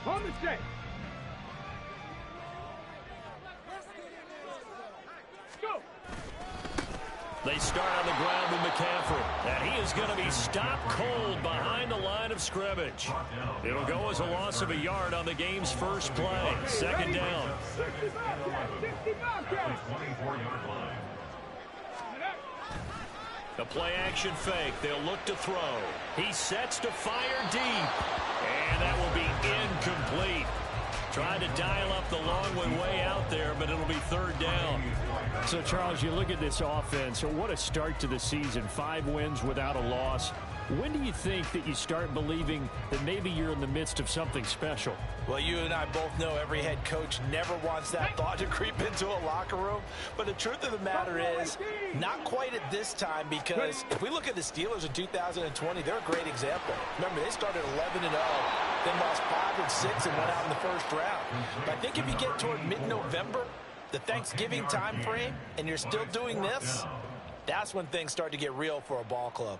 On the set. Go. They start on the ground with McCaffrey, and he is going to be stopped cold behind the line of scrimmage. It'll go as a loss of a yard on the game's first play. Second down. 65. The play-action fake. They'll look to throw. He sets to fire deep, and that will be incomplete. Trying to dial up the long one way out there, but it'll be third down. So, Charles, you look at this offense. So what a start to the season. 5 wins without a loss. When do you think that you start believing that maybe you're in the midst of something special? Well, you and I both know every head coach never wants that thought to creep into a locker room. But the truth of the matter is, not quite at this time, because if we look at the Steelers in 2020, they're a great example. Remember, they started 11-0, then lost 5 and 6 and went out in the first round. But I think if you get toward mid-November, the Thanksgiving time frame, and you're still doing this, that's when things start to get real for a ball club.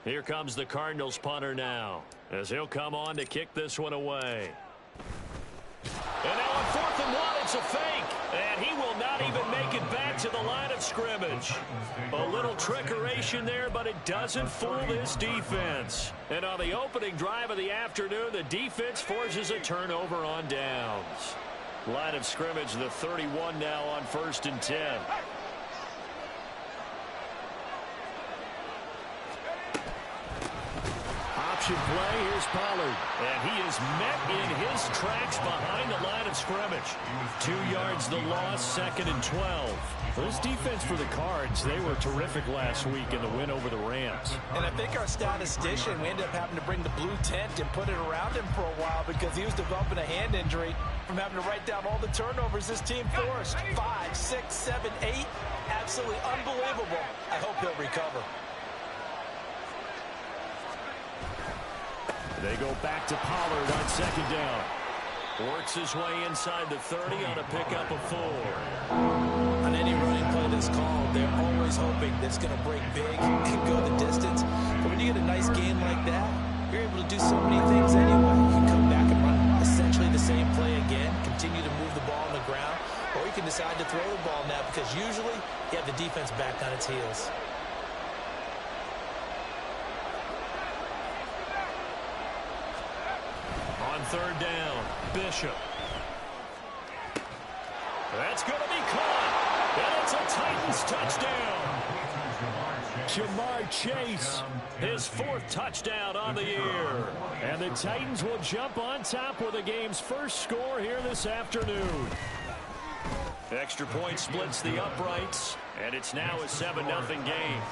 Here comes the Cardinals punter now, as he'll come on to kick this one away. And now on 4th and 1, it's a fake, and he will not even make it back to the line of scrimmage. A little trickeration there, but it doesn't fool this defense. And on the opening drive of the afternoon, the defense forces a turnover on downs. Line of scrimmage, the 31 now on 1st and 10. Option play, here's Pollard. And he is met in his tracks behind the line of scrimmage. 2 yards the loss, 2nd and 12. This defense for the Cards, they were terrific last week in the win over the Rams. And I think our statistician, we ended up having to bring the blue tent and put it around him for a while because he was developing a hand injury from having to write down all the turnovers this team forced. 5, 6, 7, 8. Absolutely unbelievable. I hope he'll recover. They go back to Pollard on 2nd down. Works his way inside the 30 on a pickup of 4. On any running play that's called, they're always hoping that it's going to break big, can go the distance. But when you get a nice game like that, you're able to do so many things anyway. You can come back and run essentially the same play again, continue to move the ball on the ground, or you can decide to throw the ball now because usually you have the defense back on its heels. On 3rd down, Bishop. That's going to be caught. And it's a Titans touchdown. Jamar Chase, his 4th touchdown on the year. And the Titans will jump on top with the game's first score here this afternoon. Extra point splits the uprights, and it's now a 7-0 game.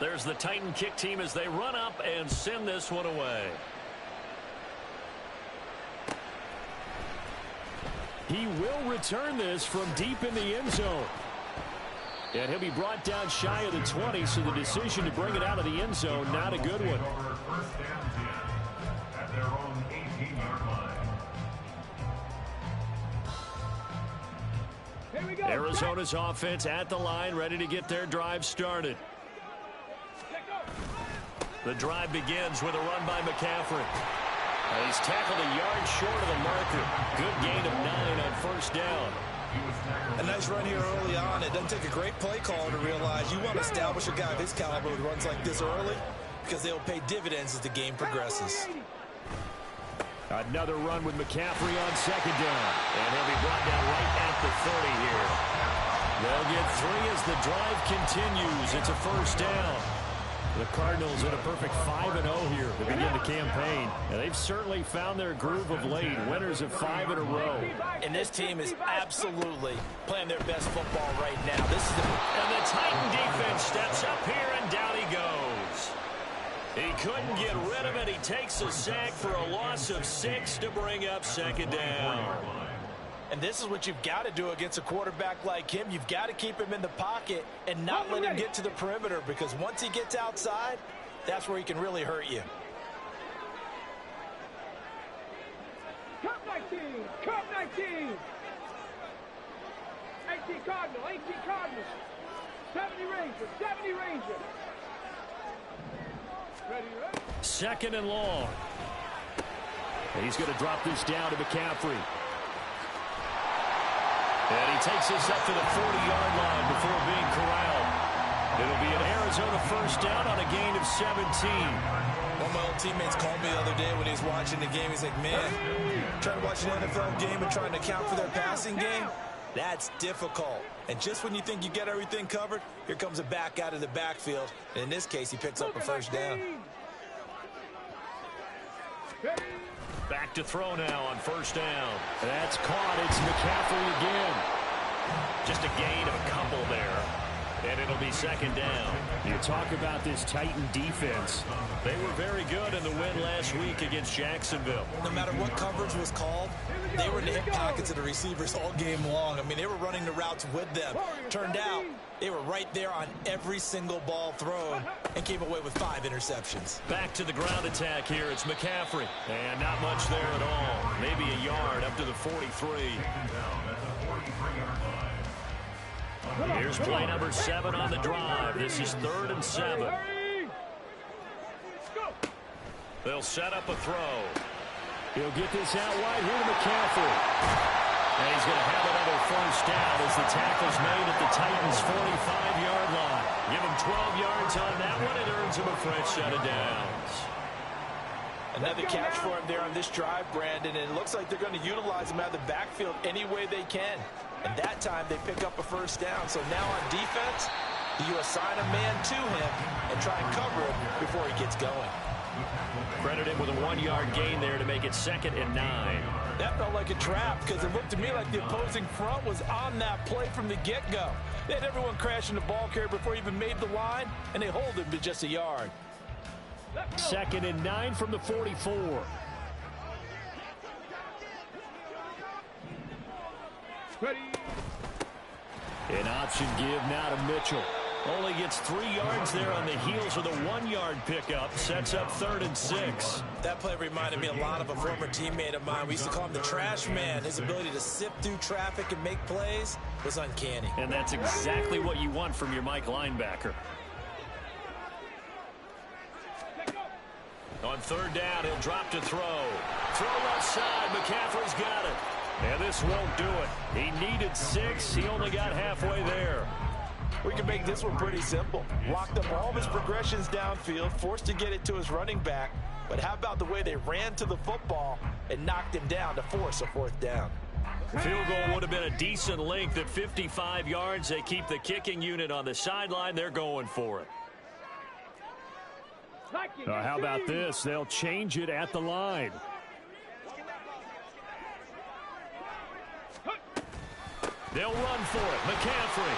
There's the Titan kick team as they run up and send this one away. He will return this from deep in the end zone. And he'll be brought down shy of the 20, so the decision to bring it out of the end zone, not a good one. Arizona's offense at the line, ready to get their drive started. The drive begins with a run by McCaffrey. He's tackled a yard short of the marker. Good gain of 9 on 1st down. A nice run here early on. It doesn't take a great play caller to realize you want to establish a guy of his caliber with runs like this early because they'll pay dividends as the game progresses. Another run with McCaffrey on 2nd down. And he'll be brought down right at the 30 here. They'll get 3 as the drive continues. It's a 1st down. The Cardinals in a perfect 5-0 here to begin the campaign. And they've certainly found their groove of late. Winners of 5 in a row. And this team is absolutely playing their best football right now. And the Titan defense steps up here, and down he goes. He couldn't get rid of it. He takes a sack for a loss of 6 to bring up 2nd down. And this is what you've got to do against a quarterback like him. You've got to keep him in the pocket and not let him get to the perimeter, because once he gets outside, that's where he can really hurt you. Cup 19! Cup 19! 18 Cardinals! 18 Cardinals! 70 Rangers! 70 Rangers! Second and long. And he's going to drop this down to McCaffrey. And he takes this up to the 40-yard line before being corralled. It'll be an Arizona first down on a gain of 17. One of my old teammates called me the other day when he was watching the game. He's like, man, trying to watch an NFL game and trying to account for their passing game, that's difficult. And just when you think you get everything covered, here comes a back out of the backfield. And in this case, he picks up a first down. Back to throw now on first down. That's caught. It's McCaffrey again. Just a gain of a couple there. And it'll be second down. You talk about this Titan defense. They were very good in the win last week against Jacksonville. No matter what coverage was called, they were in the hip pockets of the receivers all game long. I mean, they were running the routes with them. Turned out, they were right there on every single ball thrown and came away with 5 interceptions. Back to the ground attack here. It's McCaffrey. And not much there at all. Maybe a yard up to the 43. Here's play number 7 on the drive. This is 3rd and 7. They'll set up a throw. He'll get this out wide here to McCaffrey. And he's going to have another first down as the tackle's made at the Titans' 45-yard line. Give him 12 yards on that one. It earns him a fresh set of downs. Another catch for him there on this drive, Brandon, and it looks like they're going to utilize him out of the backfield any way they can. And that time they pick up a first down. So now on defense, you assign a man to him and try and cover him before he gets going. Credit him with a 1-yard gain there to make it 2nd and 9. That felt like a trap because it looked to me like the opposing front was on that play from the get-go. They had everyone crashing the ball carrier before he even made the line, and they hold him to just a yard. 2nd and 9 from the 44. Ready. An option give now to Mitchell. Only gets 3 yards there on the heels of the 1-yard pickup. Sets up 3rd and 6. That play reminded me a lot of a former teammate of mine. We used to call him the trash man. His ability to sift through traffic and make plays was uncanny. And that's exactly what you want from your Mike linebacker. On 3rd down, he'll drop to throw. Throw left side. McCaffrey's got it. And this won't do it. He needed 6. He only got halfway there. We can make this one pretty simple. Locked up all of his progressions downfield, forced to get it to his running back. But how about the way they ran to the football and knocked him down to force a 4th down? Field goal would have been a decent length at 55 yards. They keep the kicking unit on the sideline. They're going for it. How about this? They'll change it at the line. They'll run for it. McCaffrey.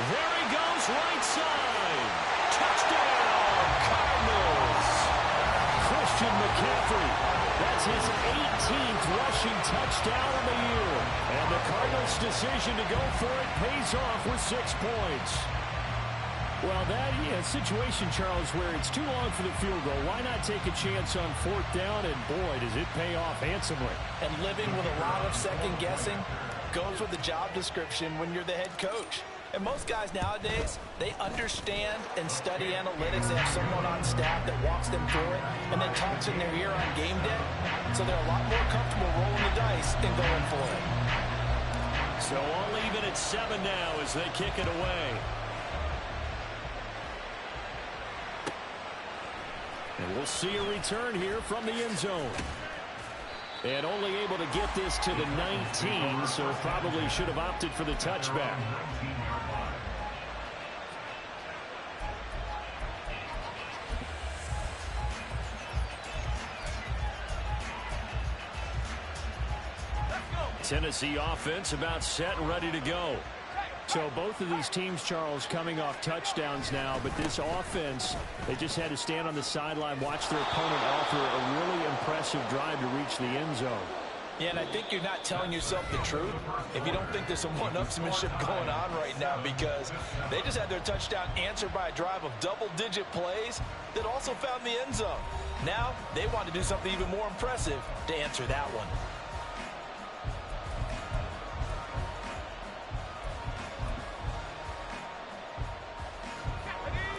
There he goes, right side. Touchdown, Cardinals. Christian McCaffrey. That's his 18th rushing touchdown of the year. And the Cardinals' decision to go for it pays off with 6 points. Well, that situation, Charles, where it's too long for the field goal. Why not take a chance on 4th down? And, boy, does it pay off handsomely. And living with a lot of second-guessing goes with the job description when you're the head coach. And most guys nowadays, they understand and study analytics. They have someone on staff that walks them through it and then talks in their ear on game day. So they're a lot more comfortable rolling the dice than going for it. So all even at 7 now as they kick it away. And we'll see a return here from the end zone. And only able to get this to the 19, so probably should have opted for the touchback. Tennessee offense about set and ready to go. So both of these teams, Charles, coming off touchdowns now, but this offense, they just had to stand on the sideline, watch their opponent offer a really impressive drive to reach the end zone. Yeah, and I think you're not telling yourself the truth if you don't think there's some one-upsmanship going on right now, because they just had their touchdown answered by a drive of double-digit plays that also found the end zone. Now they want to do something even more impressive to answer that one.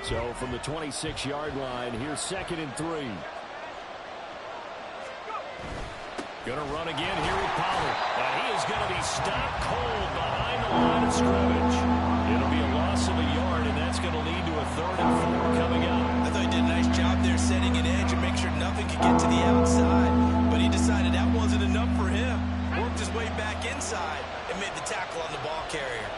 So from the 26-yard line, here's 2nd and 3. Going to run again here with Pollard. And he is going to be stopped cold behind the line of scrimmage. It'll be a loss of a yard, and that's going to lead to a 3rd and 4 coming up. I thought he did a nice job there setting an edge and make sure nothing could get to the outside. But he decided that wasn't enough for him. Worked his way back inside and made the tackle on the ball carrier.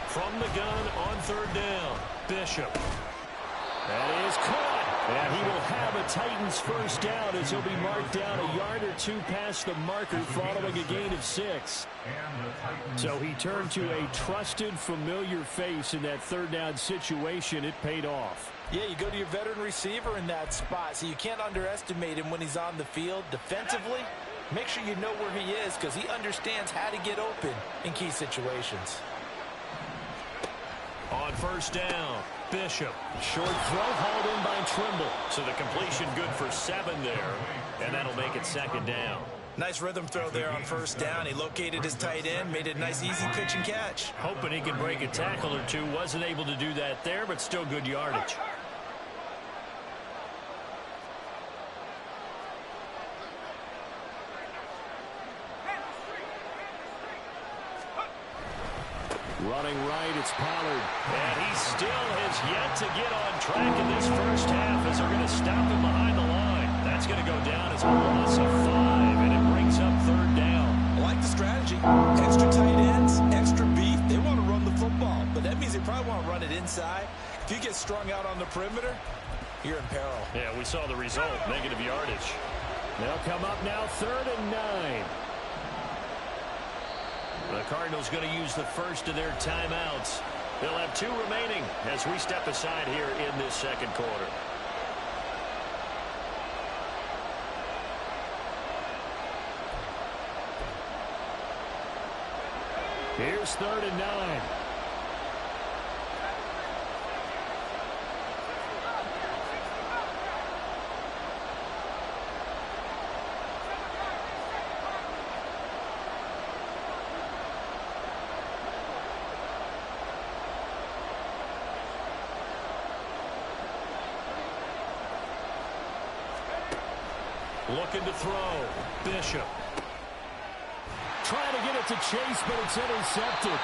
From the gun on 3rd down, Bishop. That is caught. And he will have a Titans first down as he'll be marked down a yard or 2 past the marker following a gain of 6. So he turned to a trusted, familiar face in that 3rd down situation. It paid off. Yeah, you go to your veteran receiver in that spot, so you can't underestimate him when he's on the field. Defensively, make sure you know where he is because he understands how to get open in key situations. On 1st down, Bishop. Short throw hauled in by Trimble. So the completion good for 7 there, and that'll make it 2nd down. Nice rhythm throw there on 1st down. He located his tight end, made it a nice easy pitch and catch. Hoping he could break a tackle or 2. Wasn't able to do that there, but still good yardage. Running right, it's Pollard. And he still has yet to get on track in this first half as they're going to stop him behind the line. That's going to go down as a loss of 5, and it brings up 3rd down. I like the strategy. Extra tight ends, extra beef. They want to run the football, but that means they probably want to run it inside. If you get strung out on the perimeter, you're in peril. Yeah, we saw the result, negative yardage. They'll come up now 3rd and 9. The Cardinals going to use the first of their timeouts. They'll have 2 remaining as we step aside here in this 2nd quarter. Here's 3rd and 9. Looking to throw. Bishop. Trying to get it to Chase, but it's intercepted.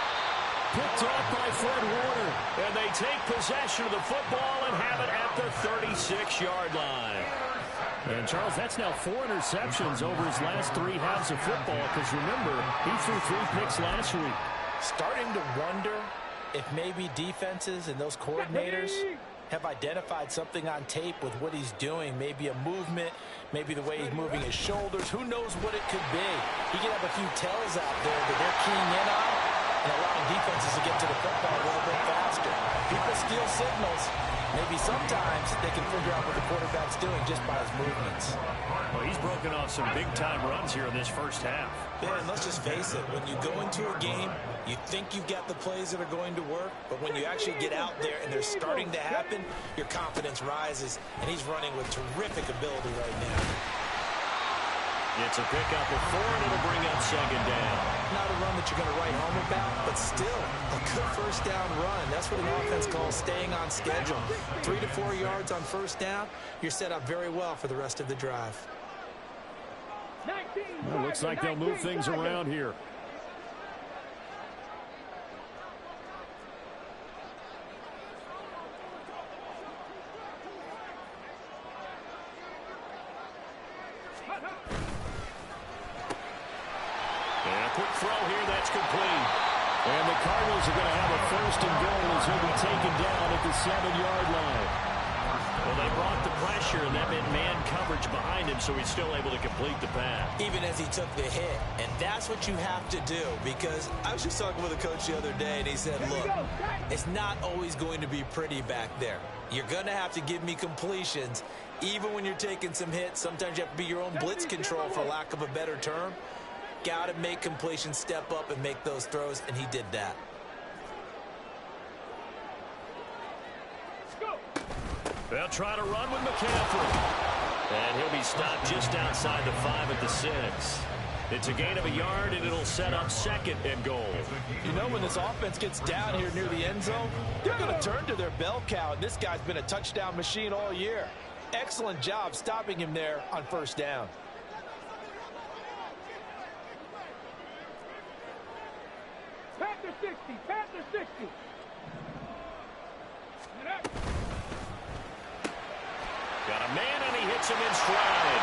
Picked off by Fred Warner. And they take possession of the football and have it at the 36-yard line. And, Charles, that's now 4 interceptions over his last 3 halves of football. Because, remember, he threw 3 picks last week. Starting to wonder if maybe defenses and those coordinators have identified something on tape with what he's doing. Maybe a movement, maybe the way he's moving his shoulders. Who knows what it could be? He could have a few tells out there that they're keying in on and allowing defenses to get to the football a little bit faster. People steal signals. Maybe sometimes they can figure out what the quarterback's doing just by his movements. Well, he's broken off some big-time runs here in this first half. Yeah, and let's just face it. When you go into a game, you think you've got the plays that are going to work, but when you actually get out there and they're starting to happen, your confidence rises, and he's running with terrific ability right now. It's a pickup of 4, and it'll bring up 2nd down. Not a run that you're going to write home about, but still a good first down run. That's what an offense calls staying on schedule. 3 to 4 yards on first down, you're set up very well for the rest of the drive. Well, looks like they'll move things around here. And a quick throw here, that's complete. And the Cardinals are going to have a 1st and goal as he'll be taken down at the 7-yard line. Well, they brought the pressure, and that meant man coverage behind him, so he's still able to complete the pass. Even as he took the hit. And that's what you have to do, because I was just talking with a coach the other day, and he said, look, it's not always going to be pretty back there. You're going to have to give me completions, even when you're taking some hits. Sometimes you have to be your own blitz control, for lack of a better term. Got to make completions, step up, and make those throws, and he did that. They'll try to run with McCaffrey. And he'll be stopped just outside the 5 at the 6. It's a gain of a yard, and it'll set up 2nd and goal. You know, when this offense gets down here near the end zone, they're going to turn to their bell cow. And this guy's been a touchdown machine all year. Excellent job stopping him there on 1st down. Panther 60, Panther 60. Got a man, and he hits him in stride.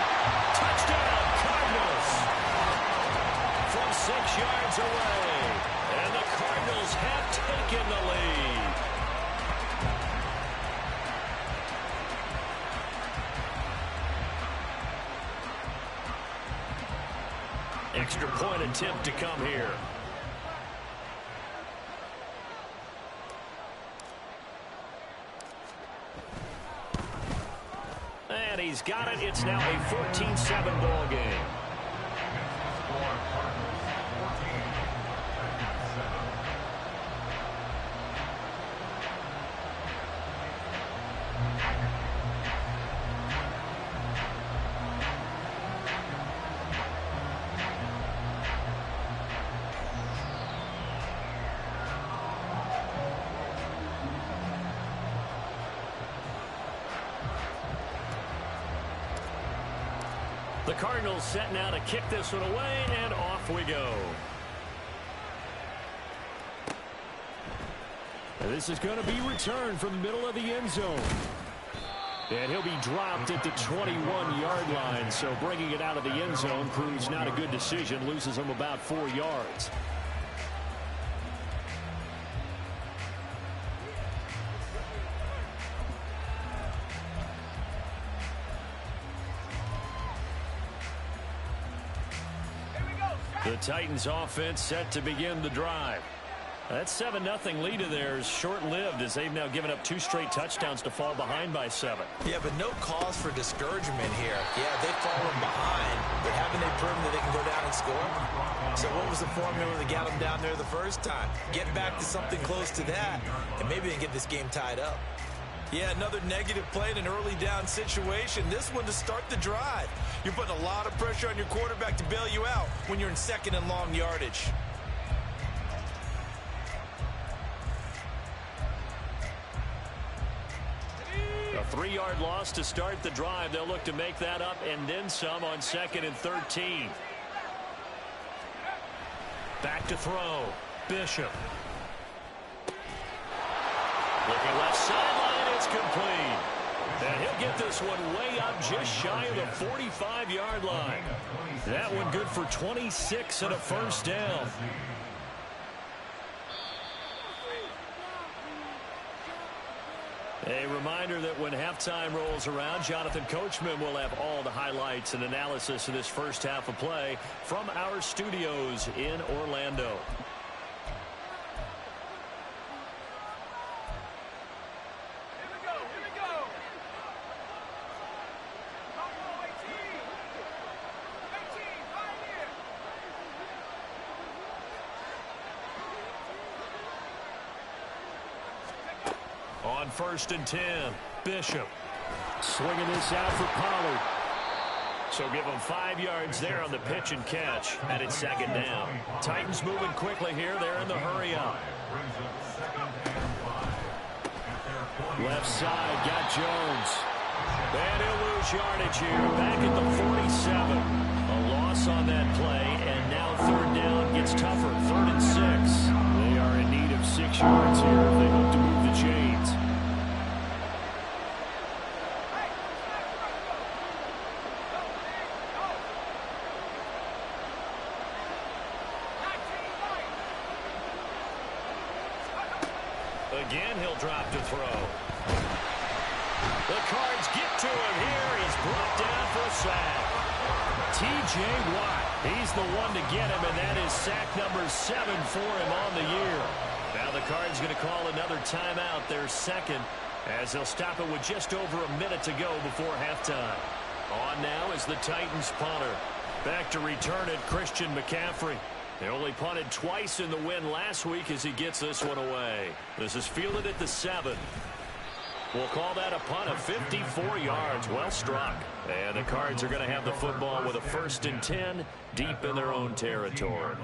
Touchdown, Cardinals. From 6 yards away. And the Cardinals have taken the lead. Extra point attempt to come here. And he's got it. It's now a 14-7 ball game. The Cardinals set now to kick this one away, and off we go. And this is going to be returned from the middle of the end zone. And he'll be dropped at the 21-yard line, so bringing it out of the end zone proves not a good decision, loses him about 4 yards. The Titans offense set to begin the drive. That 7-0 lead of theirs short-lived as they've now given up 2 straight touchdowns to fall behind by 7. Yeah, but no cause for discouragement here. Yeah, they've fallen behind, but haven't they proven that they can go down and score? So what was the formula that got them down there the first time? Get back to something close to that, and maybe they get this game tied up. Yeah, another negative play in an early down situation. This one to start the drive. You're putting a lot of pressure on your quarterback to bail you out when you're in 2nd and long yardage. A 3-yard loss to start the drive. They'll look to make that up and then some on 2nd and 13. Back to throw. Bishop. Looking left sideline, it's complete. And he'll get this one way up just shy of the 45-yard line. That one good for 26 and a 1st down. A reminder that when halftime rolls around, Jonathan Coachman will have all the highlights and analysis of this first half of play from our studios in Orlando. On 1st and 10, Bishop. Swinging this out for Pollard. So give them 5 yards there on the pitch and catch, and it's 2nd down. Titans moving quickly here. They're in the hurry up. Left side, got Jones. And he'll lose yardage here, back at the 47. A loss on that play, and now 3rd down gets tougher, 3rd and 6. They are in need of 6 yards here if they hope to move the chains. Again, he'll drop to throw. The Cards get to him here. He's brought down for a sack. T.J. Watt, he's the one to get him, and that is sack number 7 for him on the year. Now the Cards going to call another timeout, their 2nd, as they'll stop it with just over a minute to go before halftime. On now is the Titans punter. Back to return it, Christian McCaffrey. They only punted twice in the win last week as he gets this one away. This is fielded at the 7. We'll call that a punt of 54 yards. Well struck. And the Cards are going to have the football with a 1st and 10 deep in their own territory.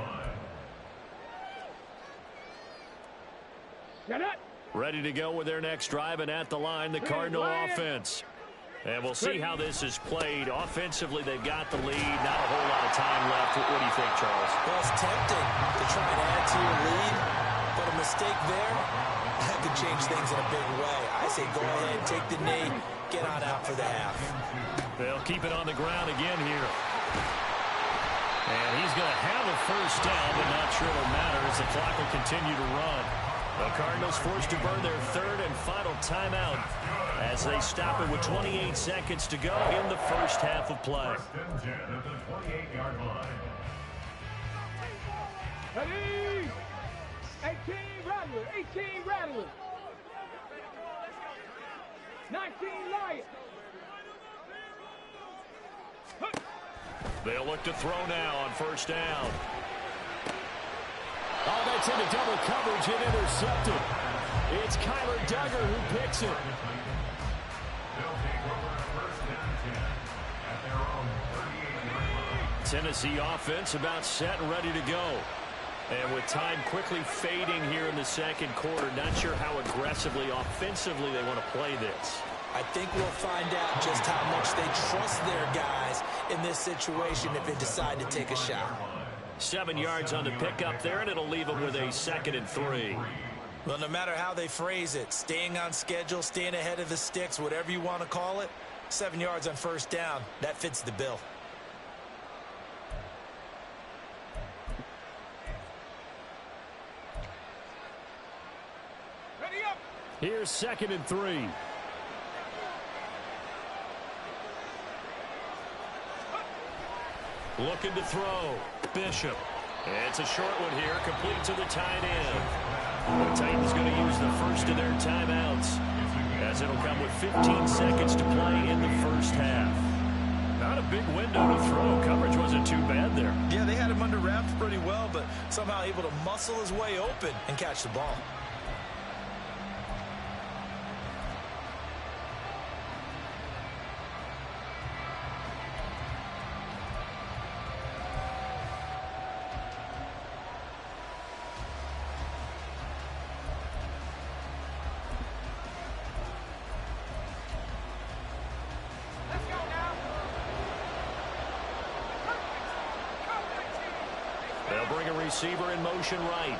Ready to go with their next drive, and at the line, the Cardinal offense. And we'll see how this is played. Offensively, they've got the lead. Not a whole lot of time left. What do you think, Charles? Well, it's tempting to try and add to your lead, but a mistake there, that could change things in a big way. I say go ahead, take the knee, get on out for the half. They'll keep it on the ground again here. And he's going to have a 1st down, but not sure it'll matter as the clock will continue to run. The Cardinals forced to burn their 3rd and final timeout as they stop it with 28 seconds to go in the first half of play. Ready? 18 Rattler, 18 Rattler. 19 Lion. They'll look to throw now on 1st down. Oh, that's into double coverage and intercepted. It's Kyler Duggar who picks it. Tennessee offense about set and ready to go. And with time quickly fading here in the 2nd quarter, not sure how aggressively, offensively they want to play this. I think we'll find out just how much they trust their guys in this situation if they decide to take a shot. 7 yards on the pickup there, and it'll leave them with a 2nd and 3. Well, no matter how they phrase it, staying on schedule, staying ahead of the sticks, whatever you want to call it, 7 yards on 1st down, that fits the bill. Ready up. Here's 2nd and 3. Looking to throw. Bishop. It's a short one here, complete to the tight end. The Titans going to use the 1st of their timeouts, as it'll come with 15 seconds to play in the first half. Not a big window to throw. Coverage wasn't too bad there. Yeah, they had him under wraps pretty well, but somehow able to muscle his way open and catch the ball. They'll bring a receiver in motion right.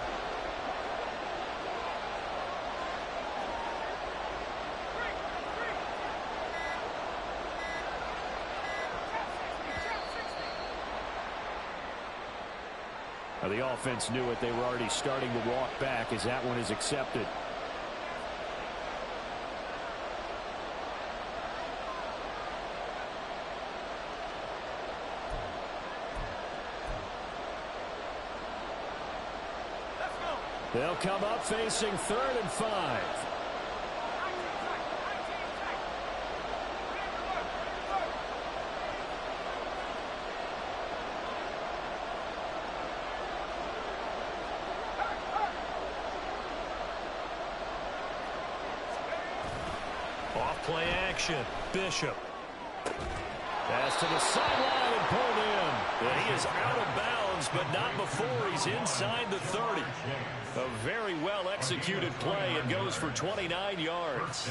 Now, the offense knew it. They were already starting to walk back as that one is accepted. They'll come up facing 3rd and 5. Off play action. Bishop. Pass to the sideline and pulled in. And he is out of bounds, but not before he's inside the 30. A very well-executed play. It goes for 29 yards.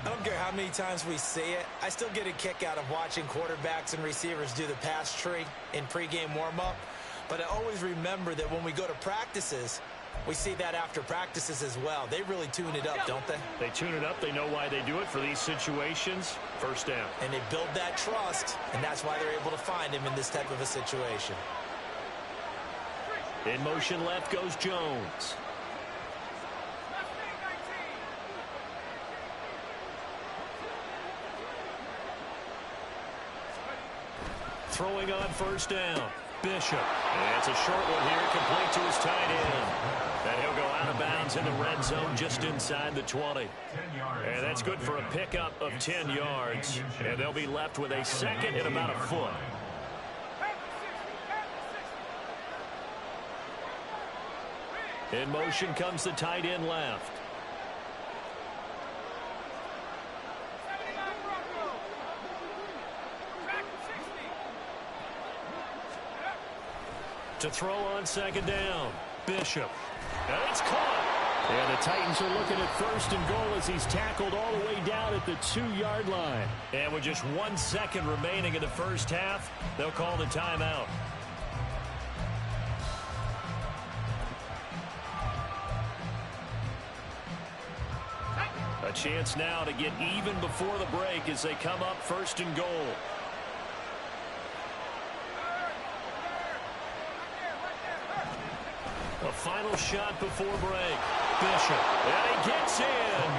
I don't care how many times we see it. I still get a kick out of watching quarterbacks and receivers do the pass tree in pregame warm-up. But I always remember that when we go to practices, we see that after practices as well. They really tune it up, don't they? They tune it up. They know why they do it for these situations. 1st down. And they build that trust, and that's why they're able to find him in this type of a situation. In motion left goes Jones. Throwing on 1st down. Bishop. And it's a short one here, complete to his tight end. And he'll go out of bounds in the red zone just inside the 20. And that's good for a pickup of 10 yards. And they'll be left with a 2nd and about a foot. In motion comes the tight end left. To throw on second down. Bishop. And it's caught. And the Titans are looking at first and goal as he's tackled all the way down at the 2-yard line. And with just 1 second remaining in the first half, they'll call the timeout. A chance now to get even before the break as they come up first and goal. A final shot before break. Bishop. And he gets in.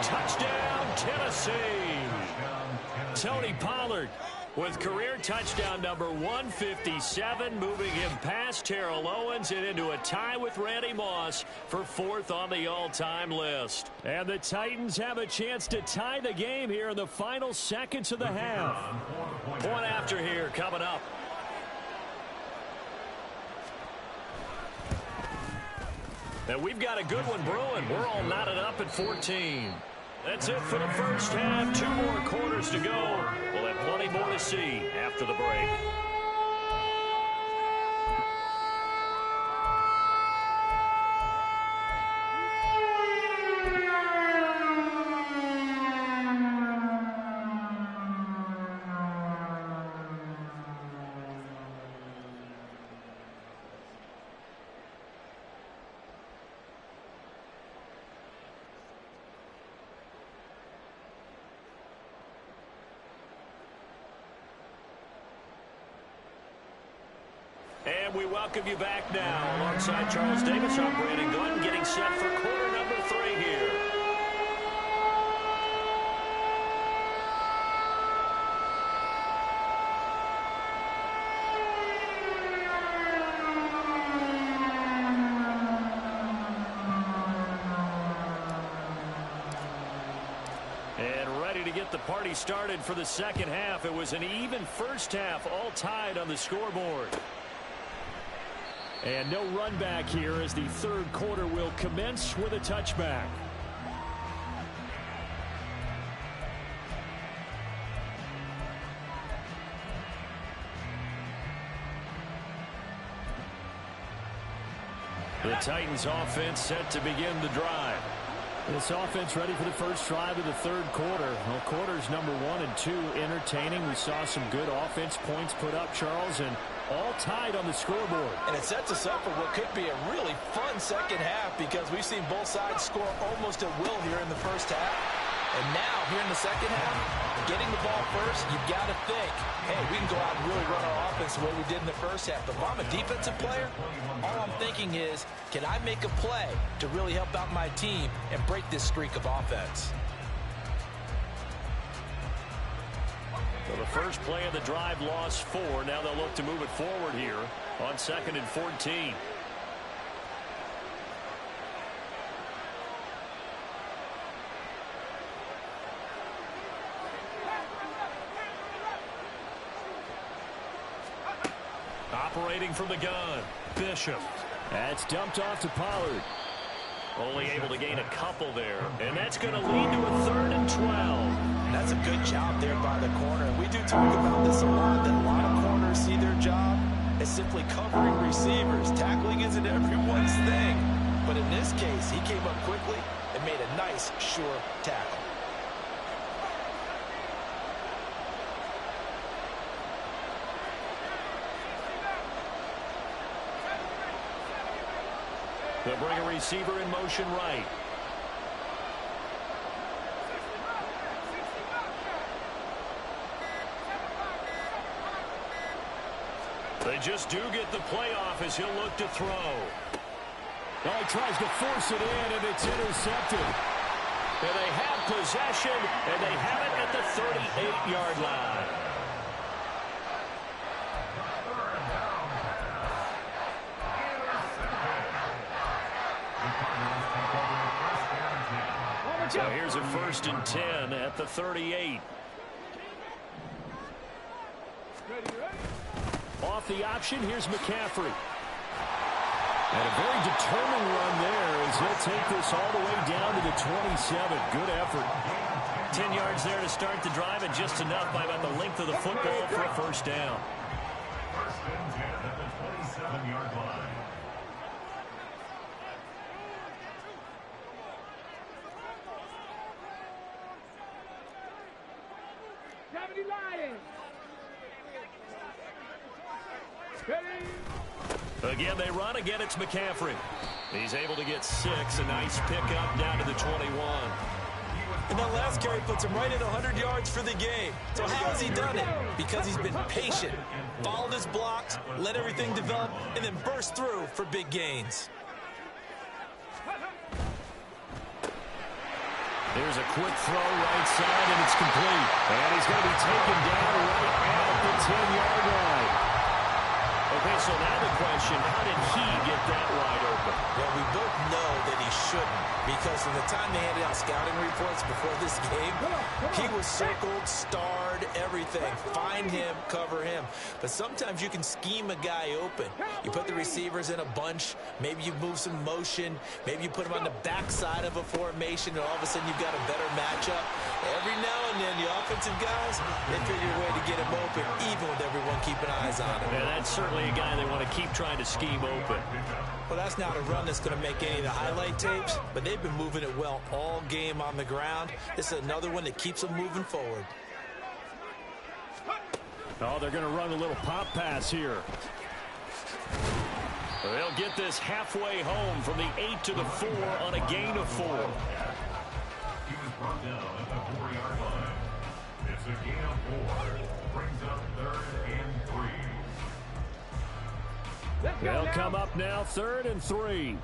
Touchdown, Tennessee. Tony Pollard with career touchdown number 157, moving him past Terrell Owens and into a tie with Randy Moss for 4th on the all-time list. And the Titans have a chance to tie the game here in the final seconds of the half. Point after here coming up. And we've got a good one brewing. We're all knotted up at 14. That's it for the first half. 2 more quarters to go. We'll have plenty more to see after the break. And we welcome you back now. Alongside Charles Davis, I'm Brandon Glenn, getting set for quarter number 3 here. And ready to get the party started for the second half. It was an even first half, all tied on the scoreboard. And no run back here as the third quarter will commence with a touchback. The Titans offense set to begin the drive. This offense ready for the first drive of the third quarter. Well, quarters number 1 and 2 entertaining. We saw some good offense points put up, Charles, and all tied on the scoreboard. And it sets us up for what could be a really fun second half because we've seen both sides score almost at will here in the first half. And now, here in the second half, getting the ball first, you've got to think, hey, we can go out and really run our offense the way we did in the first half. But if I'm a defensive player, all I'm thinking is, can I make a play to really help out my team and break this streak of offense? So the first play of the drive lost 4. Now they'll look to move it forward here on 2nd and 14. Operating from the gun, Bishop. That's dumped off to Pollard. Only able to gain a couple there. And that's going to lead to a 3rd and 12. That's a good job there by the corner. And we do talk about this a lot, that a lot of corners see their job as simply covering receivers. Tackling isn't everyone's thing. But in this case, he came up quickly and made a nice, sure tackle. They'll bring a receiver in motion right. They just do get the playoff as he'll look to throw. Oh, he tries to force it in, and it's intercepted. And they have possession, and they have it at the 38-yard line. So here's a 1st and 10 at the 38. Off the option, here's McCaffrey. And a very determined run there as he'll take this all the way down to the 27. Good effort. 10 yards there to start the drive, and just enough by about the length of the football for a first down. 1st and 10 at the 27-yard line. 70 Lions. Ready. Again, they run. Again, it's McCaffrey. He's able to get 6. A nice pickup down to the 21. And that last carry puts him right at 100 yards for the game. So how has he done it? Because he's been patient, followed his blocks, let everything develop, and then burst through for big gains. There's a quick throw right side, and it's complete. And he's going to be taken down right at the 10-yard line. Okay, so now the question, how did he get that wide open? Well, we both know that he shouldn't, because from the time they handed out scouting reports before this game, he was circled, starred, everything. Find him, cover him. But sometimes you can scheme a guy open. You put the receivers in a bunch. Maybe you move some motion. Maybe you put him on the backside of a formation, and all of a sudden you've got a better matchup. Every now and then, the offensive guys, they figure a way to get him open, even with everyone keeping eyes on him. And that's certainly a guy they want to keep trying to scheme open. Well, that's not a run that's going to make any of the highlight tapes, but they've been moving it well all game on the ground. This is another one that keeps them moving forward. Oh, they're going to run a little pop pass here. They'll get this halfway home from the 8 to the 4 on a gain of 4. He was brought down at the 4-yard line. It's a gain of 4. Brings up 3rd and 3. They'll come up now 3rd and 3.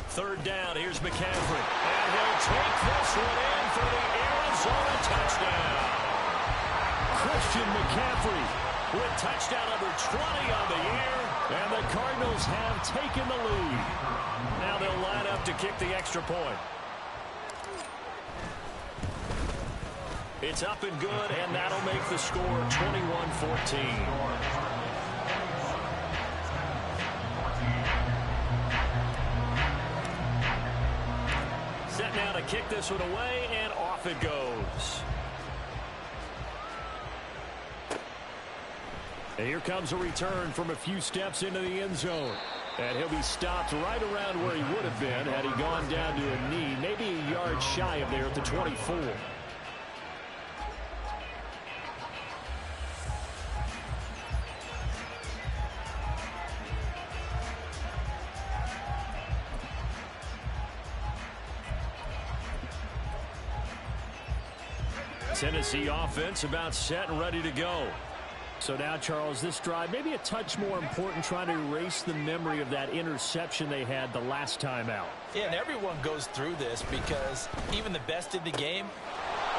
Third down, here's McCaffrey. And he'll take this one in for the Arizona touchdown. Christian McCaffrey With touchdown number 20 on the year. And the Cardinals have taken the lead. Now they'll line up to kick the extra point. It's up and good, and that'll make the score 21-14. Set now to kick this one away, and off it goes. And here comes a return from a few steps into the end zone. And he'll be stopped right around where he would have been had he gone down to a knee, maybe a yard shy of there at the 24. Tennessee offense about set and ready to go. So now, Charles, this drive maybe a touch more important, trying to erase the memory of that interception they had the last time out. Yeah, and everyone goes through this because even the best in the game.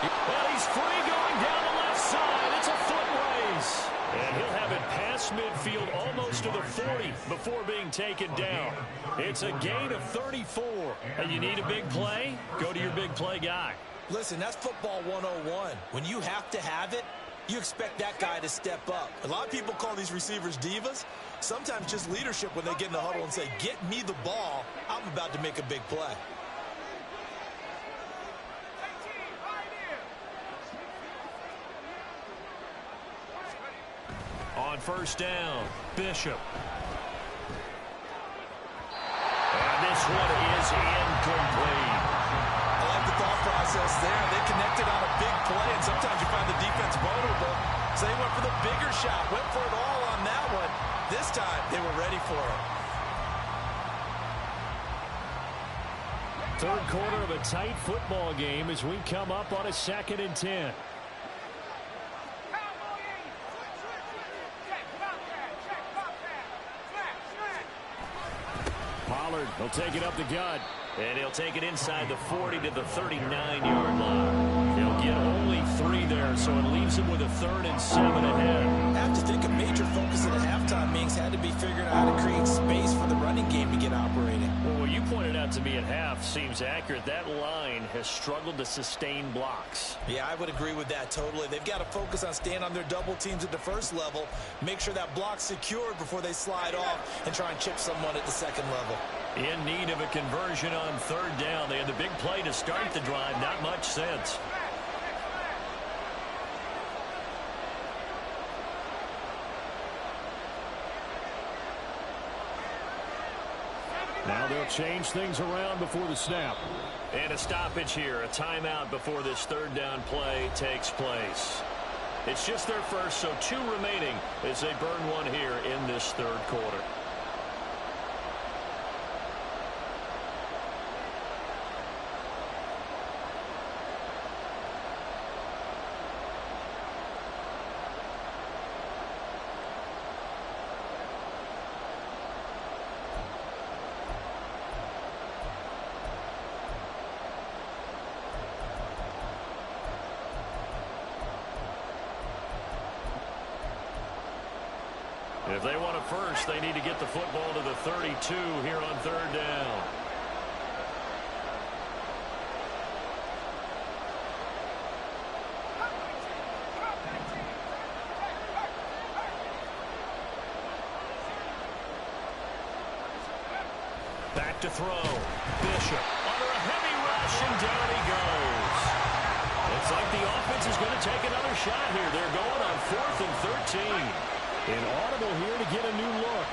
Well, he's free going down the left side. It's a foot race. And he'll have it past midfield almost to the 40 before being taken down. It's a gain of 34. And you need a big play? Go to your big play guy. Listen, that's football 101. When you have to have it, you expect that guy to step up. A lot of people call these receivers divas. Sometimes just leadership when they get in the huddle and say, get me the ball. I'm about to make a big play. On first down, Bishop. And this one is incomplete. I like the thought process there. They connected on a big play, and sometimes you find the defense vulnerable. So they went for the bigger shot, went for it all on that one. This time, they were ready for it. Third quarter of a tight football game as we come up on a 2nd and 10. Pollard will take it up the gut. And he'll take it inside the 40 to the 39-yard line. He'll get only 3 there, so it leaves him with a 3rd and 7 ahead. I have to think a major focus at the halftime meetings had to be figuring out how to create space for the running game to get operating. Well, what you pointed out to me at half seems accurate. That line has struggled to sustain blocks. Yeah, I would agree with that totally. They've got to focus on staying on their double teams at the first level, make sure that block's secured before they slide off and try and chip someone at the second level. In need of a conversion on 3rd down. They had the big play to start the drive. Not much sense. Now they'll change things around before the snap. And a stoppage here, a timeout before this third down play takes place. It's just their first, so 2 remaining as they burn one here in this third quarter. If they want it first, they need to get the football to the 32 here on third down. Back to throw. Bishop under a heavy rush, and down he goes. Looks like the offense is going to take another shot here. They're going on 4th and 13. Inaudible here to get a new look.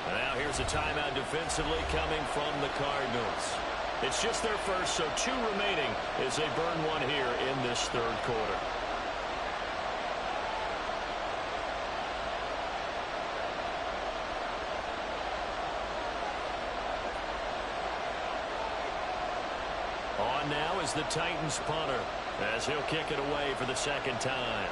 And now here's a timeout defensively coming from the Cardinals. It's just their first, so 2 remaining as they burn one here in this third quarter. On now is the Titans punter, as he'll kick it away for the second time.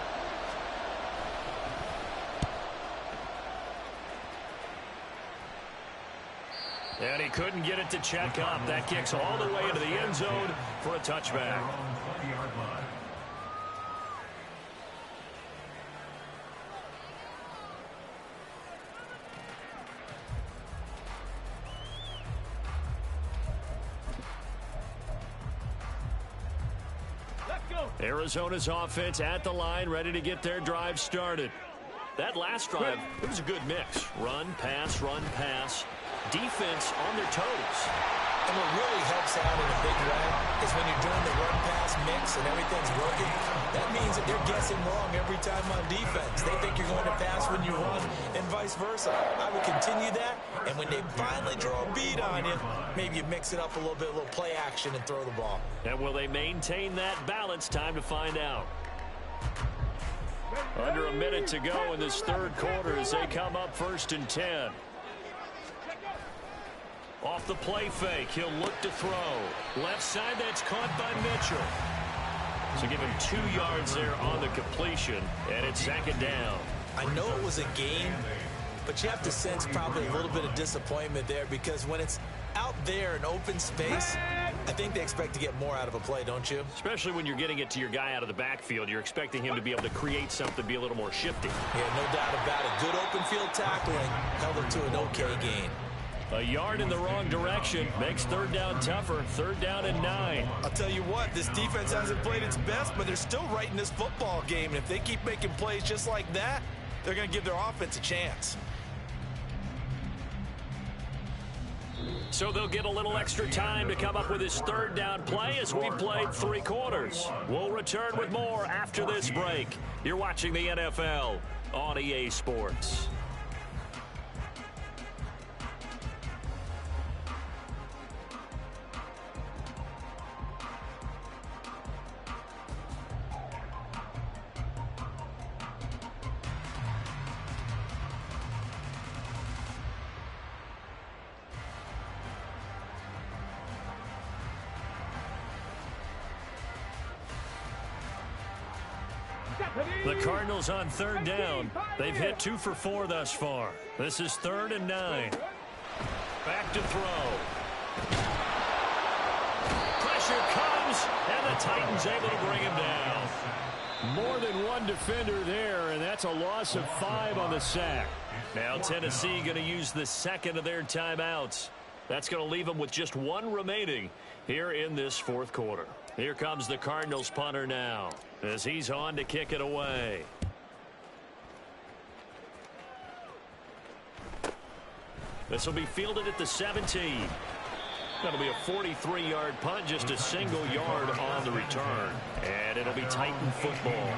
And he couldn't get it to check up. That kicks all the way into the end zone for a touchback. Arizona's offense at the line, ready to get their drive started. That last drive, it was a good mix. Run, pass, defense on their toes. And what really helps out in a big way is when you're doing the run-pass mix and everything's working, that means that they're guessing wrong every time on defense. They think you're going to pass when you run and vice versa. I would continue that, and when they finally draw a beat on you, maybe you mix it up a little bit, a little play action and throw the ball. And will they maintain that balance? Time to find out. Under a minute to go in this third quarter as they come up 1st and 10. Off the play fake, he'll look to throw. Left side, that's caught by Mitchell. So give him 2 yards there on the completion, and it's 2nd down. I know it was a game, but you have to sense probably a little bit of disappointment there because when it's out there in open space, I think they expect to get more out of a play, don't you? Especially when you're getting it to your guy out of the backfield. You're expecting him to be able to create something, be a little more shifty. Yeah, no doubt about it. Good open field tackling held it to an okay gain. A yard in the wrong direction makes third down tougher. 3rd down and 9. I'll tell you what, this defense hasn't played its best, but they're still right in this football game. And if they keep making plays just like that, they're going to give their offense a chance. So they'll get a little extra time to come up with his 3rd down play as we've played 3 quarters. We'll return with more after this break. You're watching the NFL on EA Sports. The Cardinals on 3rd down. They've hit 2 for 4 thus far. This is 3rd and 9. Back to throw. Pressure comes, and the Titans able to bring him down. More than one defender there, and that's a loss of 5 on the sack. Now Tennessee going to use the 2nd of their timeouts. That's going to leave them with just 1 remaining here in this 4th quarter. Here comes the Cardinals punter now as he's on to kick it away. This will be fielded at the 17. That'll be a 43-yard punt, just a single yard on the return. And it'll be Titan football.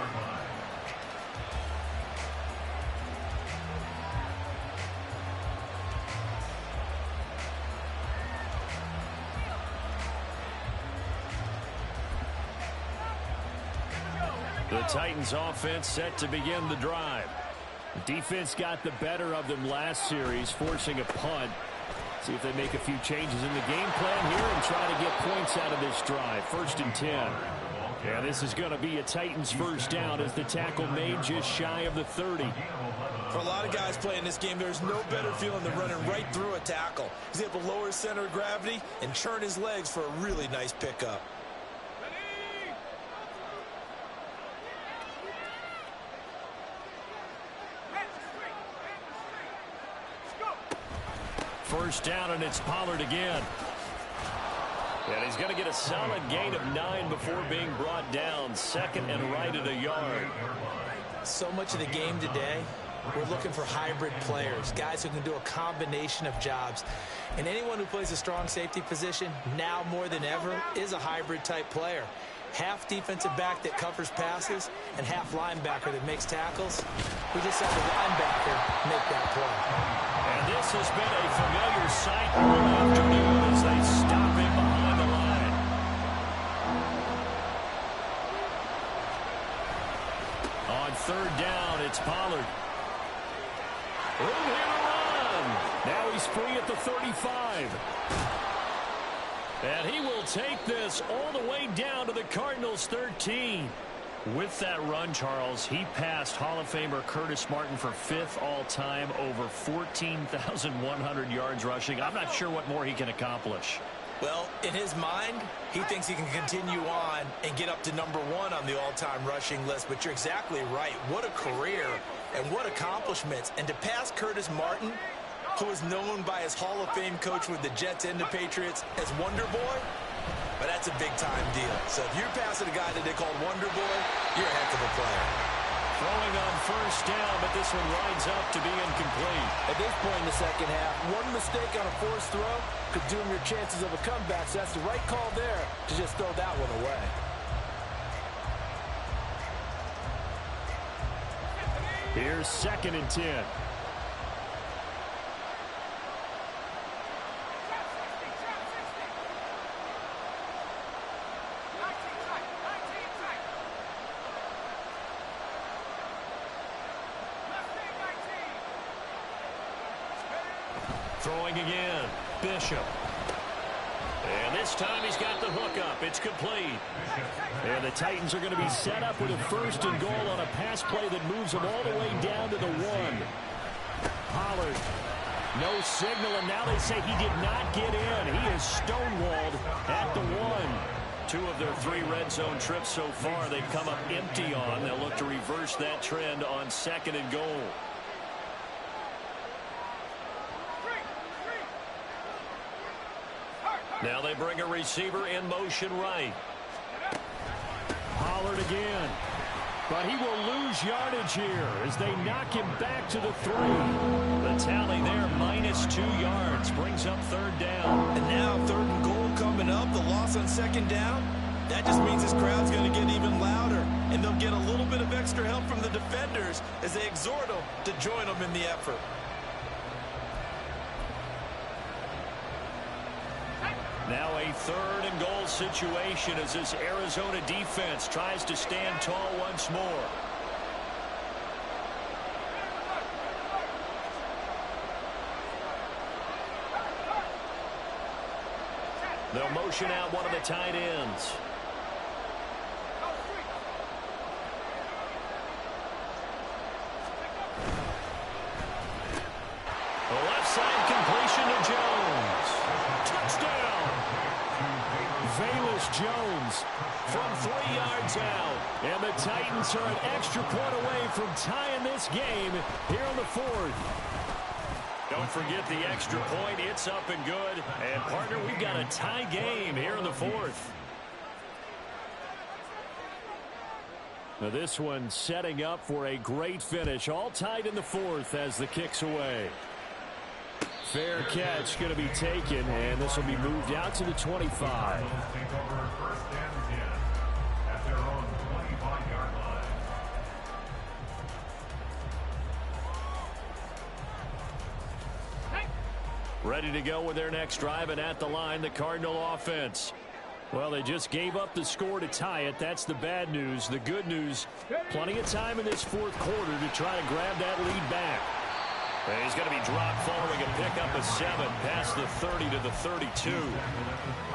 The Titans offense set to begin the drive. Defense got the better of them last series, forcing a punt. See if they make a few changes in the game plan here and try to get points out of this drive. 1st and 10. And this is going to be a Titans first down as the tackle made just shy of the 30. For a lot of guys playing this game, there's no better feeling than running right through a tackle. He's able to lower his center of gravity and churn his legs for a really nice pickup. First down, and it's Pollard again. And he's going to get a solid gain of 9 before being brought down. 2nd and right at a yard. So much of the game today, we're looking for hybrid players, guys who can do a combination of jobs. And anyone who plays a strong safety position, now more than ever, is a hybrid type player. Half defensive back that covers passes and half linebacker that makes tackles. We just had the linebacker make that play. And this has been a familiar sight all afternoon as they stop him behind the line. On 3rd down, it's Pollard. Room here to run. Now he's free at the 35. And he will take this all the way down to the Cardinals' 13. With that run, Charles, he passed Hall of Famer Curtis Martin for 5th all-time, over 14,100 yards rushing. I'm not sure what more he can accomplish. Well, in his mind, he thinks he can continue on and get up to number 1 on the all-time rushing list. But you're exactly right. What a career and what accomplishments. And to pass Curtis Martin, who is known by his Hall of Fame coach with the Jets and the Patriots as Wonder Boy, but that's a big-time deal. So if you're passing a guy that they call Wonder Boy, you're a heck of a player. Throwing on 1st down, but this one winds up to be incomplete. At this point in the second half, one mistake on a forced throw could doom your chances of a comeback. So that's the right call there to just throw that one away. Here's 2nd and 10. Throwing again, Bishop. And this time he's got the hook up. It's complete. And the Titans are going to be set up with a 1st and goal on a pass play that moves them all the way down to the 1. Pollard, no signal, and now they say he did not get in. He is stonewalled at the 1. 2 of their 3 red zone trips so far they've come up empty on. They'll look to reverse that trend on 2nd and goal. Now they bring a receiver in motion right. Pollard again. But he will lose yardage here as they knock him back to the 3. The tally there, -2 yards, brings up 3rd down. And now 3rd and goal coming up, the loss on 2nd down. That just means this crowd's going to get even louder. And they'll get a little bit of extra help from the defenders as they exhort them to join them in the effort. Now a 3rd and goal situation as this Arizona defense tries to stand tall once more. They'll motion out one of the tight ends. The left side completion to Jones. Touchdown! Velus Jones From 3 yards out. and the Titans are an extra point away from tying this game here in the 4th. Don't forget the extra point. It's up and good. And, partner, we've got a tie game here in the 4th. Now this one setting up for a great finish. All tied in the 4th as the kick's away. Fair catch going to be taken, and this will be moved out to the 25. Take over 1st and 10 at their own 25-yard line. Ready to go with their next drive, and at the line, the Cardinal offense. Well, they just gave up the score to tie it. That's the bad news. The good news, plenty of time in this fourth quarter to try to grab that lead back. And he's going to be dropped following a pickup of 7 past the 30 to the 32.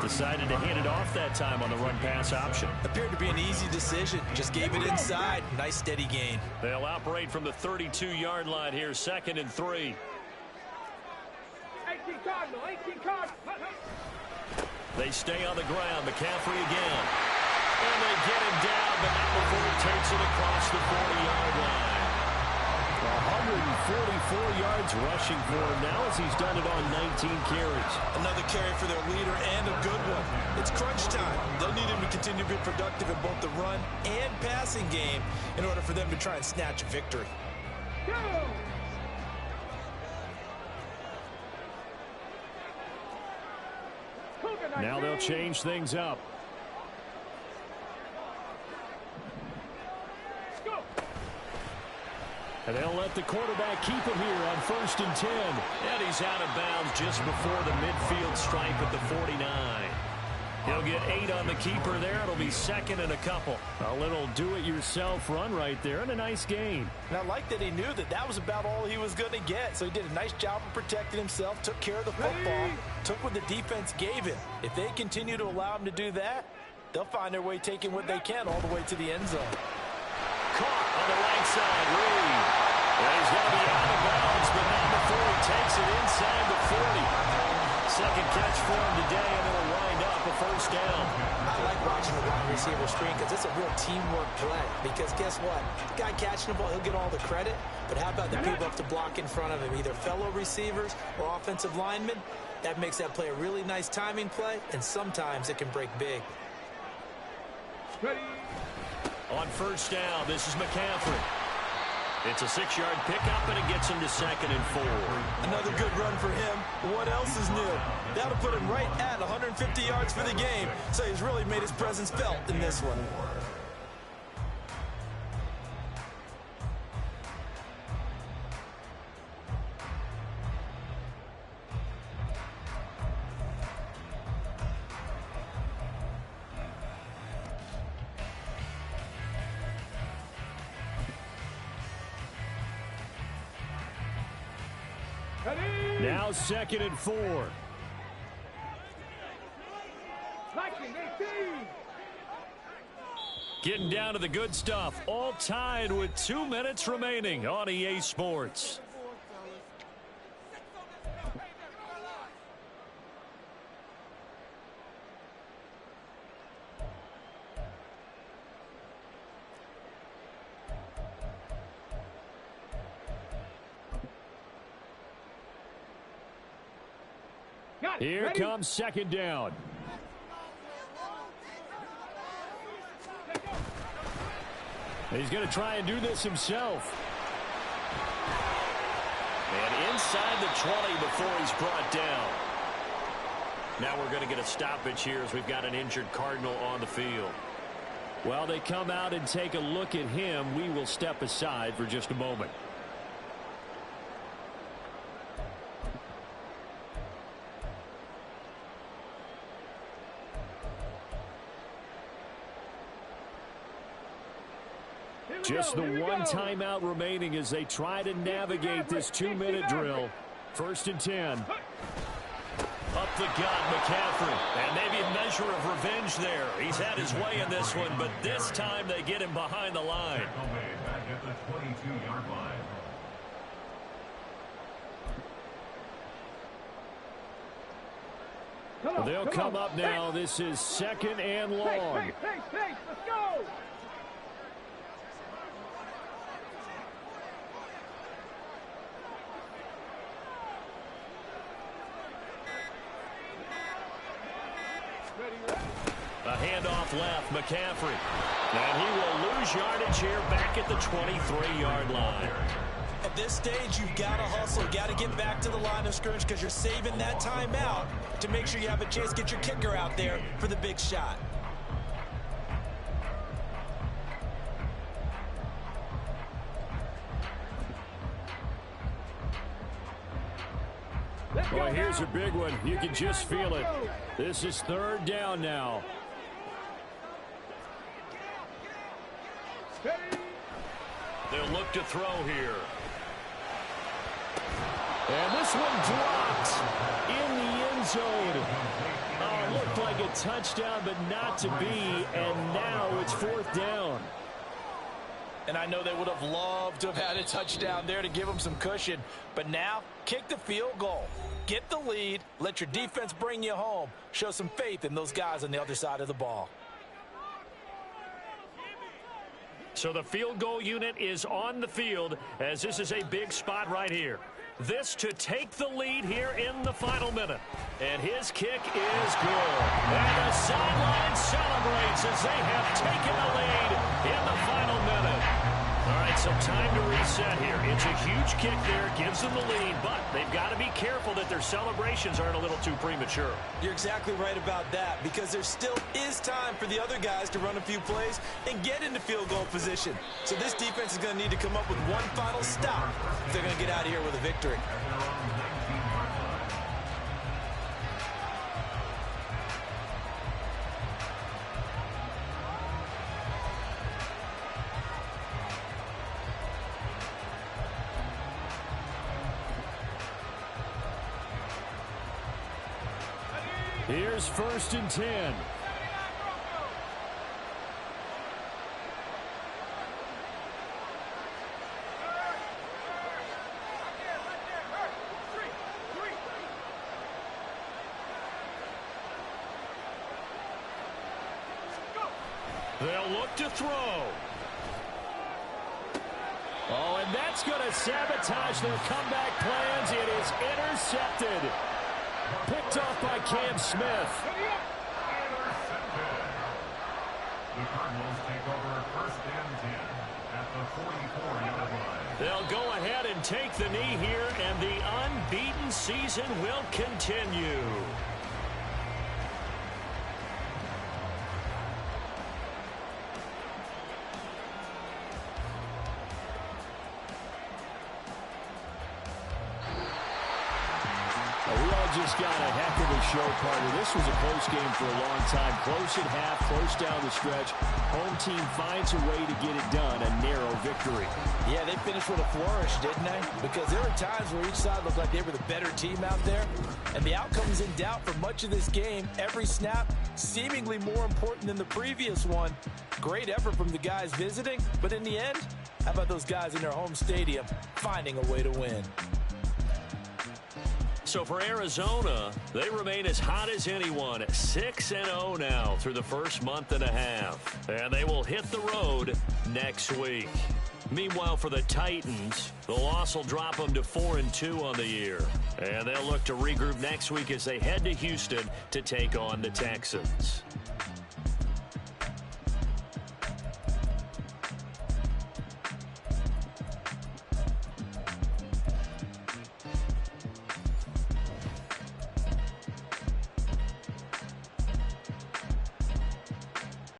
Decided to hand it off that time on the run-pass option. Appeared to be an easy decision. Just gave it inside. Nice steady gain. They'll operate from the 32-yard line here, 2nd and 3. 18 Cardinal, 18 Cardinal. They stay on the ground. McCaffrey again. And they get him down, but not before he takes it across the 40-yard line. 144 yards rushing for him now as he's done it on 19 carries. Another carry for their leader and a good one. It's crunch time. They'll need him to continue to be productive in both the run and passing game in order for them to try and snatch a victory. Go! Now they'll change things up. And they'll let the quarterback keep it here on 1st and 10. And he's out of bounds just before the midfield stripe at the 49. He'll get 8 on the keeper there. It'll be 2nd and a couple. A little do-it-yourself run right there and a nice gain. And I like that he knew that that was about all he was going to get. So he did a nice job of protecting himself, took care of the football, took what the defense gave him. If they continue to allow him to do that, they'll find their way taking what they can all the way to the end zone. Caught on the right side, Reed. And he's going to be out of bounds, but not before he takes it inside the 40. Second catch for him today, and it'll wind up a 1st down. I like watching the wide receiver screen because it's a real teamwork play. Because guess what? The guy catching the ball, he'll get all the credit. But how about the people up to block in front of him, either fellow receivers or offensive linemen? That makes that play a really nice timing play, and sometimes it can break big. Ready. On 1st down, this is McCaffrey. It's a 6-yard pickup, and it gets him to 2nd and 4. Another good run for him. What else is new? That'll put him right at 150 yards for the game. So he's really made his presence felt in this one. Now 2nd and 4. Viking 18. Getting down to the good stuff. All tied with 2 minutes remaining on EA Sports. Here comes 2nd down. He's going to try and do this himself. And inside the 20 before he's brought down. Now we're going to get a stoppage here as we've got an injured Cardinal on the field. While they come out and take a look at him, we will step aside for just a moment. Just the one timeout remaining as they try to navigate this 2-minute drill. 1st and 10. Up the gut, McCaffrey. And maybe a measure of revenge there. He's had his way in this one, but this time they get him behind the line. Back at the 22-yard line. They'll come up now. This is 2nd and long. Pace, let's go. A handoff left, McCaffrey. And he will lose yardage here back at the 23-yard line. At this stage, you've got to hustle. Got to get back to the line of scrimmage because you're saving that timeout to make sure you have a chance to get your kicker out there for the big shot. Well, here's a big one. You can just feel it. This is 3rd down now. Ready. They'll look to throw here. And this one dropped in the end zone. Oh, it looked like a touchdown, but not to be. And now it's 4th down. And I know they would have loved to have had a touchdown there to give them some cushion. But now, kick the field goal. Get the lead. Let your defense bring you home. Show some faith in those guys on the other side of the ball. So the field goal unit is on the field as this is a big spot right here. This to take the lead here in the final minute. And his kick is good. And the sideline celebrates as they have taken the lead in the final minute. All right, so time to reset here. It's a huge kick there, gives them the lead, but they've got to be careful that their celebrations aren't a little too premature. You're exactly right about that, because there still is time for the other guys to run a few plays and get into field goal position. So this defense is going to need to come up with one final stop if they're going to get out of here with a victory. Here's 1st and 10. They'll look to throw. Oh, and that's going to sabotage their comeback plans. It is intercepted. Picked off by Cam Smith. Intercepted. The Cardinals take over 1st and 10 at the 44-yard line. They'll go ahead and take the knee here, and the unbeaten season will continue. Just got a heck of a show, partner. This was a close game for a long time. Close at half, close down the stretch. Home team finds a way to get it done. A narrow victory. Yeah, they finished with a flourish, didn't they? Because there were times where each side looked like they were the better team out there. And the outcome is in doubt for much of this game. Every snap seemingly more important than the previous one. Great effort from the guys visiting. But in the end, how about those guys in their home stadium finding a way to win? So for Arizona, they remain as hot as anyone, 6-0 now through the first month and a half. And they will hit the road next week. Meanwhile, for the Titans, the loss will drop them to 4-2 on the year. And they'll look to regroup next week as they head to Houston to take on the Texans.